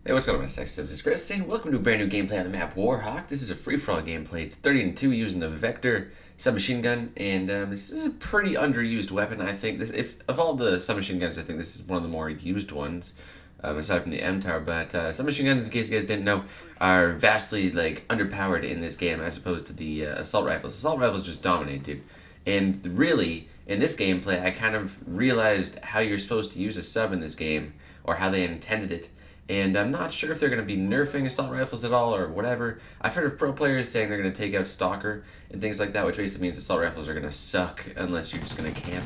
Hey, what's going on, my sex tips? It's Chris, and welcome to a brand new gameplay on the map Warhawk. This is a free-for-all gameplay. It's 30-2 using the Vector submachine gun, and this is a pretty underused weapon, I think. If of all the submachine guns, I think this is one of the more used ones, aside from the M-Tower. But submachine guns, in case you guys didn't know, are vastly, underpowered in this game as opposed to the assault rifles. Assault rifles just dominate, dude. And really, in this gameplay, I kind of realized how you're supposed to use a sub in this game, or how they intended it. And I'm not sure if they're going to be nerfing assault rifles at all or whatever. I've heard of pro players saying they're going to take out Stalker and things like that, which basically means assault rifles are going to suck unless you're just going to camp.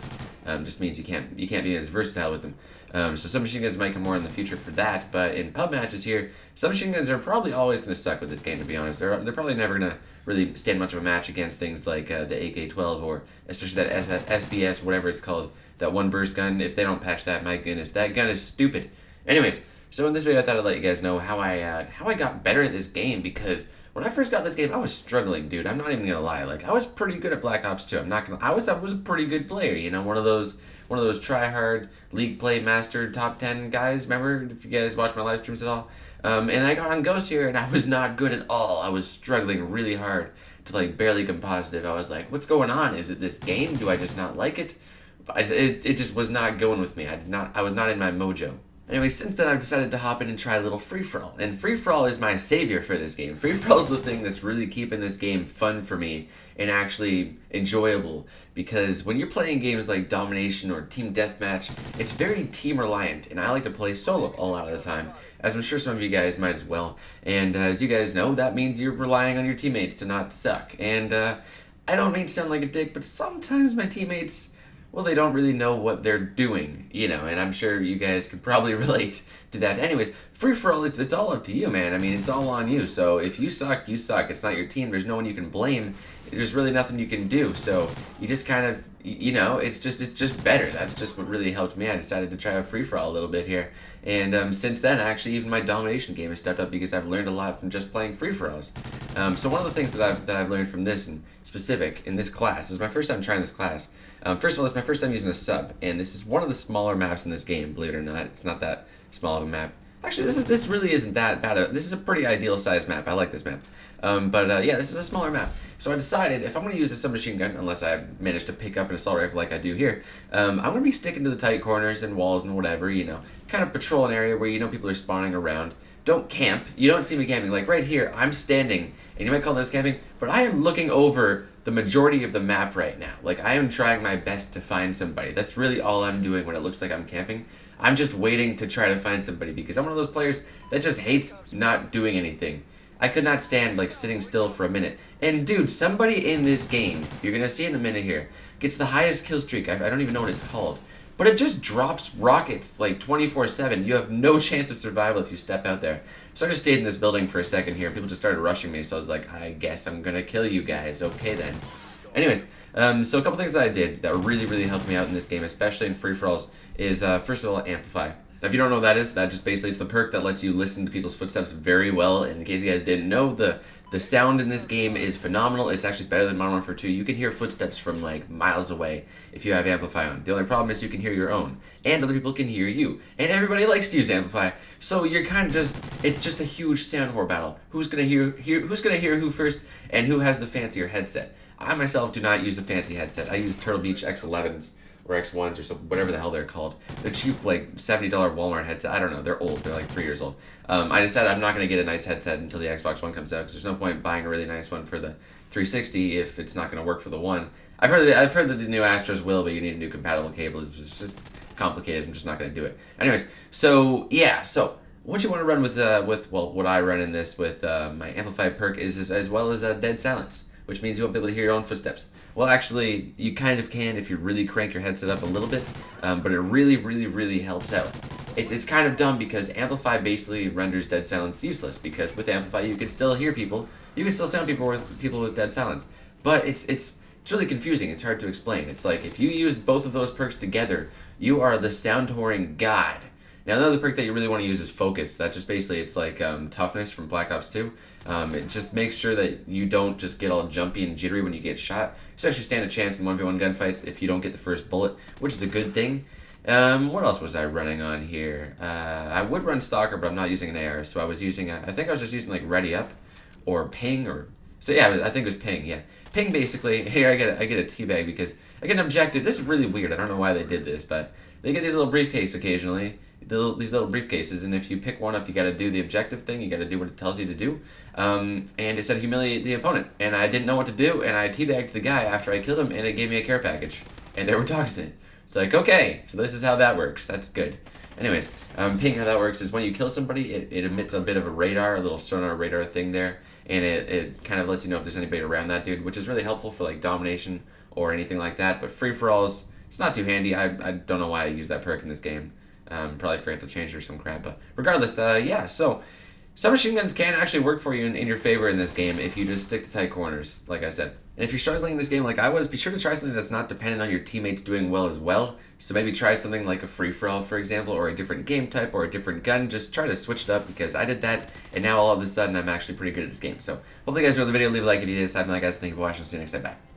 Just means you can't be as versatile with them. So submachine guns might come more in the future for that, but in pub matches here, submachine guns are probably always going to suck with this game, to be honest. They're probably never going to really stand much of a match against things like the AK-12 or especially that SBS, whatever it's called, that one burst gun. If they don't patch that, my goodness, that gun is stupid. Anyways, so in this video, I thought I'd let you guys know how I got better at this game, because when I first got this game, I was struggling, dude. I'm not even gonna lie. Like, I was pretty good at Black Ops 2. I was a pretty good player. You know, one of those try hard league play master top 10 guys. Remember, if you guys watch my live streams at all. And I got on Ghost here, and I was not good at all. I was struggling really hard to barely come positive. I was like, what's going on? Is it this game? Do I just not like it? It just was not going with me. I was not in my mojo. Anyway, since then I've decided to hop in and try a little free-for-all. And free-for-all is my savior for this game. Free-for-all is the thing that's really keeping this game fun for me and actually enjoyable. Because when you're playing games like Domination or Team Deathmatch, it's very team-reliant. And I like to play solo a lot of the time, as I'm sure some of you guys might as well. And as you guys know, that means you're relying on your teammates to not suck. And I don't mean to sound like a dick, but sometimes my teammates, well, they don't really know what they're doing, you know, and I'm sure you guys could probably relate to that. Anyways, free-for-all, it's all up to you, man. I mean, it's all on you. So if you suck, you suck. It's not your team. There's no one you can blame. There's really nothing you can do. So you just kind of, you know, it's just better. That's just what really helped me. I decided to try out free-for-all a little bit here. And since then, actually, even my domination game has stepped up because I've learned a lot from just playing free-for-alls. So one of the things that I've learned from this in specific in this class, this is my first time trying this class. First of all, it's my first time using a sub, and this is one of the smaller maps in this game, believe it or not. It's not that small of a map. Actually, this really isn't that bad. This is a pretty ideal-sized map. I like this map. Yeah, this is a smaller map. So I decided, if I'm going to use a submachine gun, unless I manage to pick up an assault rifle like I do here, I'm going to be sticking to the tight corners and walls and whatever, you know. Kind of patrol an area where you know people are spawning around. Don't camp. You don't see me camping. Like right here, I'm standing, and you might call this camping, but I am looking over the majority of the map right now. Like, I am trying my best to find somebody. That's really all I'm doing when it looks like I'm camping. I'm just waiting to try to find somebody, because I'm one of those players that just hates not doing anything. I could not stand, sitting still for a minute. And, dude, somebody in this game, you're gonna see in a minute here, gets the highest kill streak. I don't even know what it's called. But it just drops rockets, 24/7. You have no chance of survival if you step out there. So I just stayed in this building for a second here. People just started rushing me, so I was like, I guess I'm gonna kill you guys. Okay, then. Anyways, so a couple things that I did that really helped me out in this game, especially in free-for-alls, is, first of all, Amplify. Now, if you don't know what that is, that just basically is the perk that lets you listen to people's footsteps very well. And in case you guys didn't know, the sound in this game is phenomenal. It's actually better than Modern Warfare 2. You can hear footsteps from miles away if you have Amplify on. The only problem is you can hear your own, and other people can hear you. And everybody likes to use Amplify, so you're kind of it's just a huge sound war battle. Who's gonna hear who first, and who has the fancier headset? I myself do not use a fancy headset. I use Turtle Beach X11s. Or X1s or something, whatever the hell they're called. They're cheap, $70 Walmart headset. I don't know. They're old. They're 3 years old. I decided I'm not going to get a nice headset until the Xbox One comes out, because there's no point buying a really nice one for the 360 if it's not going to work for the One. I've heard that the new Astros will, but you need a new compatible cable. It's just complicated. I'm just not going to do it. Anyways, so yeah. So what you want to run with what I run in this with my Amplified perk is as well as Dead Silence, which means you won't be able to hear your own footsteps. Well, actually, you kind of can if you really crank your headset up a little bit, but it really helps out. It's kind of dumb because Amplify basically renders Dead Silence useless, because with Amplify you can still hear people, you can still sound people with Dead Silence, but it's really confusing. It's hard to explain. It's like if you use both of those perks together, you are the sound whoring god. Now, another perk that you really want to use is Focus. That just basically, it's like Toughness from Black Ops 2. It just makes sure that you don't just get all jumpy and jittery when you get shot. You actually stand a chance in 1v1 gunfights if you don't get the first bullet, which is a good thing. What else was I running on here? I would run Stalker, but I'm not using an AR, so I was using, I think I was just using like Ready Up or Ping or, so yeah, I think it was Ping, yeah. Ping basically, here I get a teabag because I get an objective. This is really weird. I don't know why they did this, but they get these little briefcase occasionally, these little briefcases, and if you pick one up, you got to do the objective thing. You got to do what it tells you to do. And it said humiliate the opponent, and I didn't know what to do, and I teabagged the guy after I killed him, and it gave me a care package, and there were dogs in it. It's like, okay, so this is how that works. That's good. Anyways, Ping, how that works is when you kill somebody, it emits a bit of a radar, a little sonar radar thing there, and it kind of lets you know if there's anybody around that dude, which is really helpful for like domination or anything like that. But free-for-alls, it's not too handy. I don't know why I use that perk in this game. Probably forgot to change or some crap, but regardless, yeah, so submachine guns can actually work for you in your favor in this game if you just stick to tight corners, like I said. And if you're struggling in this game like I was, be sure to try something that's not dependent on your teammates doing well as well. So maybe try something like a free-for-all, for example, or a different game type or a different gun. Just try to switch it up because I did that, and now all of a sudden I'm actually pretty good at this game. So hopefully you guys enjoyed the video. Leave a like if you did. Aside from that, guys, thank you for watching. See you next time. Bye.